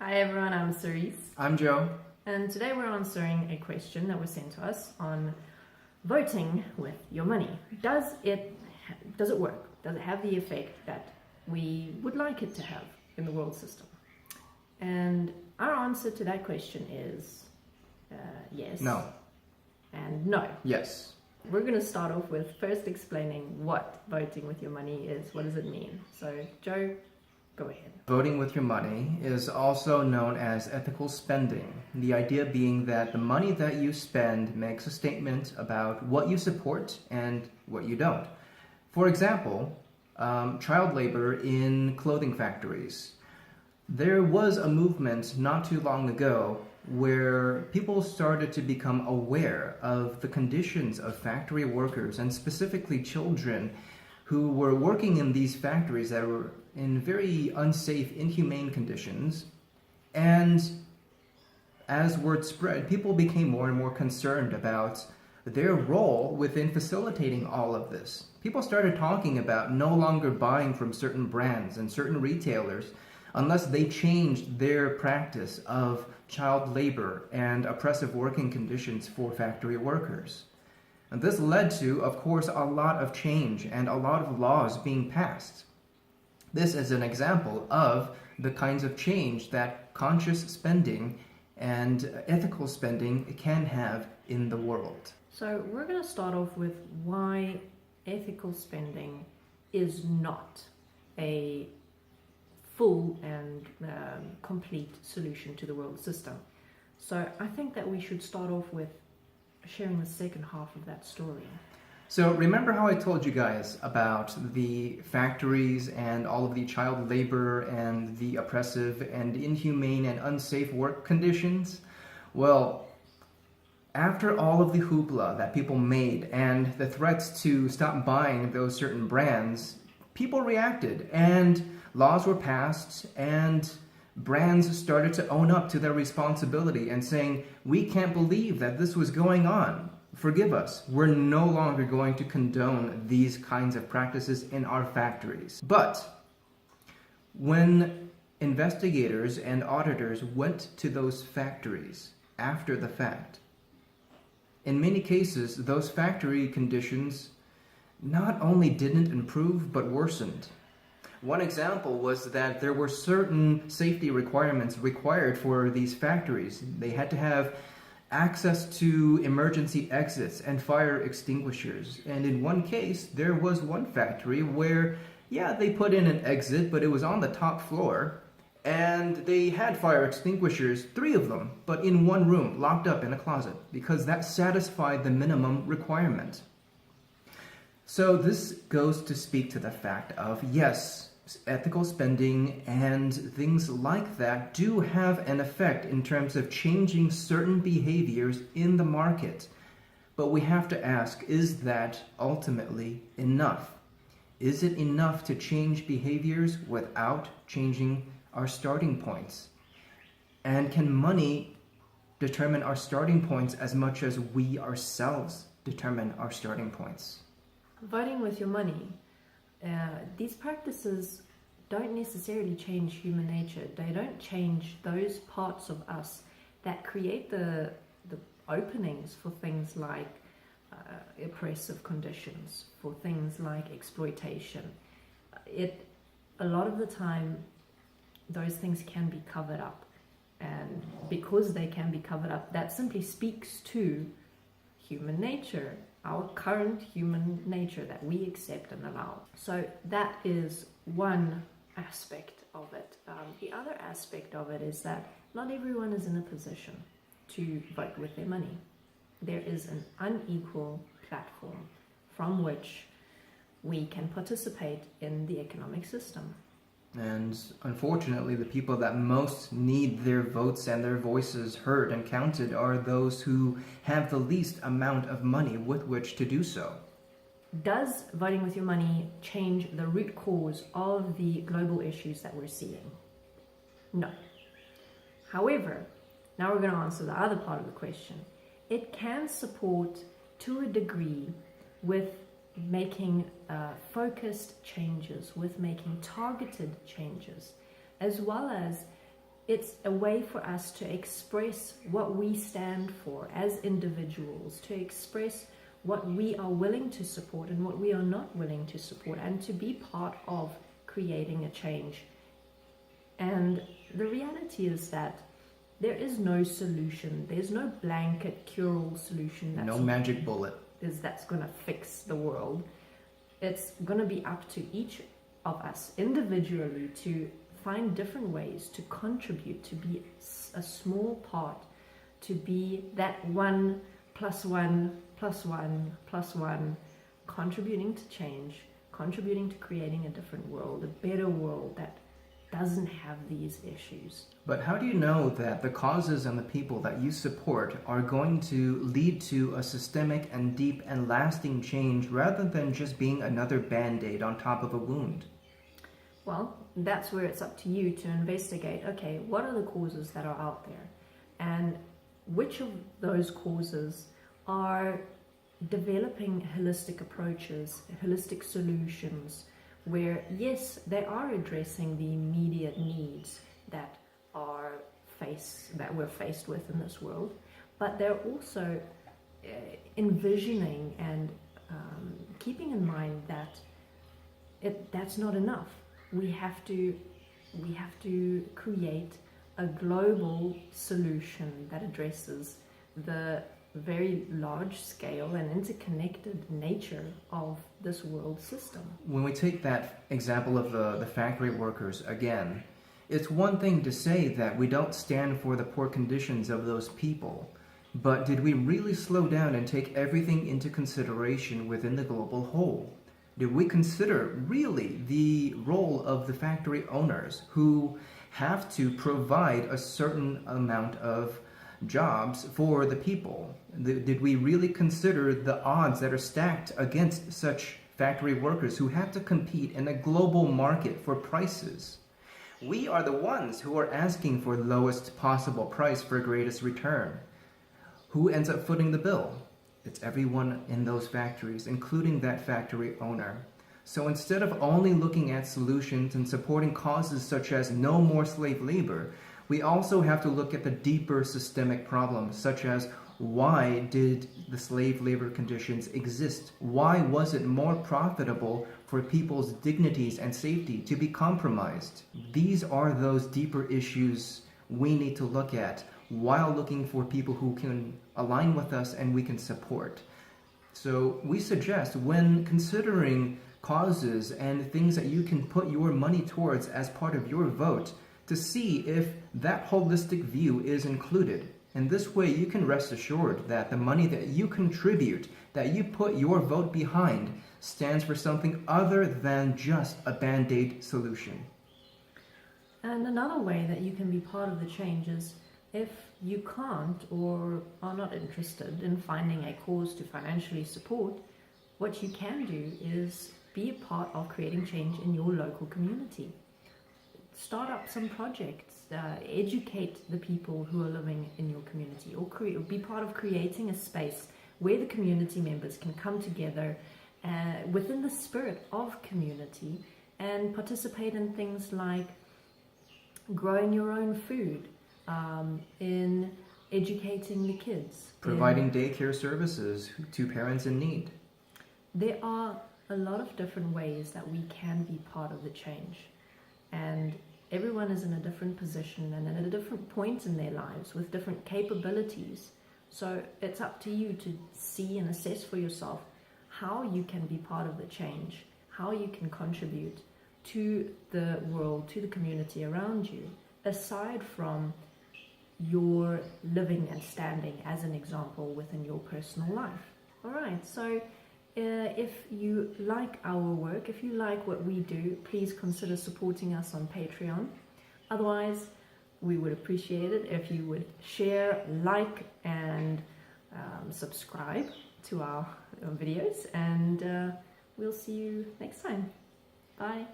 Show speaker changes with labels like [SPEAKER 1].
[SPEAKER 1] Hi everyone, I'm Cerise.
[SPEAKER 2] I'm Joe.
[SPEAKER 1] And today we're answering a question that was sent to us on voting with your money. Does it work? Does it have the effect that we would like it to have in the world system? And our answer to that question is yes.
[SPEAKER 2] No.
[SPEAKER 1] And no.
[SPEAKER 2] Yes.
[SPEAKER 1] We're going to start off with first explaining what voting with your money is. What does it mean? So, Joe, go ahead.
[SPEAKER 2] Voting with your money is also known as ethical spending. The idea being that the money that you spend makes a statement about what you support and what you don't. For example, child labor in clothing factories. There was a movement not too long ago where people started to become aware of the conditions of factory workers and specifically children who were working in these factories that were in very unsafe, inhumane conditions. And as word spread, people became more and more concerned about their role within facilitating all of this. People started talking about no longer buying from certain brands and certain retailers unless they changed their practice of child labor and oppressive working conditions for factory workers. And this led to, of course, a lot of change and a lot of laws being passed. This is an example of the kinds of change that conscious spending and ethical spending can have in the world.
[SPEAKER 1] So we're going to start off with why ethical spending is not a full and complete solution to the world system. So I think that we should start off with sharing the second half of that story.
[SPEAKER 2] So remember how I told you guys about the factories and all of the child labor and the oppressive and inhumane and unsafe work conditions? Well, after all of the hoopla that people made and the threats to stop buying those certain brands, people reacted and laws were passed and brands started to own up to their responsibility and saying, we can't believe that this was going on. Forgive us. We're no longer going to condone these kinds of practices in our factories. But when investigators and auditors went to those factories after the fact, in many cases, those factory conditions not only didn't improve, but worsened. One example was that there were certain safety requirements required for these factories. They had to have access to emergency exits and fire extinguishers. And in one case, there was one factory where, they put in an exit, but it was on the top floor. And they had fire extinguishers, 3 of them, but in one room, locked up in a closet, because that satisfied the minimum requirement. So this goes to speak to the fact of, yes, ethical spending and things like that do have an effect in terms of changing certain behaviors in the market. But we have to ask, is that ultimately enough? Is it enough to change behaviors without changing our starting points? And can money determine our starting points as much as we ourselves determine our starting points?
[SPEAKER 1] Voting with your money. These practices don't necessarily change human nature. They don't change those parts of us that create the openings for things like oppressive conditions, for things like exploitation. A lot of the time, those things can be covered up. And because they can be covered up, that simply speaks to human nature, our current human nature that we accept and allow. So that is one aspect of it. The other aspect of it is that not everyone is in a position to vote with their money. There is an unequal platform from which we can participate in the economic system.
[SPEAKER 2] And unfortunately, the people that most need their votes and their voices heard and counted are those who have the least amount of money with which to do so.
[SPEAKER 1] Does voting with your money change the root cause of the global issues that we're seeing? No. However, now we're going to answer the other part of the question. It can support to a degree with making focused changes, with making targeted changes, as well as it's a way for us to express what we stand for as individuals, to express what we are willing to support and what we are not willing to support, and to be part of creating a change. And the reality is that there is no solution. There's no blanket cure-all solution.
[SPEAKER 2] No magic bullet.
[SPEAKER 1] That's going to fix the world. It's going to be up to each of us individually to find different ways to contribute, to be a small part, to be that 1 + 1 + 1 + 1, contributing to change, contributing to creating a different world, a better world that doesn't have these issues.
[SPEAKER 2] But how do you know that the causes and the people that you support are going to lead to a systemic and deep and lasting change rather than just being another band-aid on top of a wound?
[SPEAKER 1] Well, that's where it's up to you to investigate, okay, what are the causes that are out there? And which of those causes are developing holistic approaches, holistic solutions, where, yes, they are addressing the immediate needs that we're faced with in this world, but they're also envisioning and keeping in mind that that's not enough. We have to create a global solution that addresses the very large scale and interconnected nature of this world system.
[SPEAKER 2] When we take that example of the factory workers again, it's one thing to say that we don't stand for the poor conditions of those people, but did we really slow down and take everything into consideration within the global whole? Did we consider really the role of the factory owners who have to provide a certain amount of jobs for the people? Did we really consider the odds that are stacked against such factory workers who have to compete in a global market for prices? We are the ones who are asking for the lowest possible price for greatest return. Who ends up footing the bill? It's everyone in those factories, including that factory owner. So instead of only looking at solutions and supporting causes such as no more slave labor, we also have to look at the deeper systemic problems, such as why did the slave labor conditions exist? Why was it more profitable for people's dignities and safety to be compromised? These are those deeper issues we need to look at while looking for people who can align with us and we can support. So we suggest, when considering causes and things that you can put your money towards as part of your vote, to see if that holistic view is included. And this way you can rest assured that the money that you contribute, that you put your vote behind, stands for something other than just a band-aid solution.
[SPEAKER 1] And another way that you can be part of the change is, if you can't or are not interested in finding a cause to financially support, what you can do is be a part of creating change in your local community. Start up some projects, educate the people who are living in your community, or be part of creating a space where the community members can come together within the spirit of community and participate in things like growing your own food, in educating the kids,
[SPEAKER 2] providing daycare services to parents in need.
[SPEAKER 1] There are a lot of different ways that we can be part of the change, and everyone is in a different position and at a different point in their lives with different capabilities. So it's up to you to see and assess for yourself how you can be part of the change, how you can contribute to the world, to the community around you, aside from your living and standing as an example within your personal life. All right, so if you like our work, if you like what we do, please consider supporting us on Patreon. Otherwise, we would appreciate it if you would share, like, and subscribe to our videos, and we'll see you next time. Bye.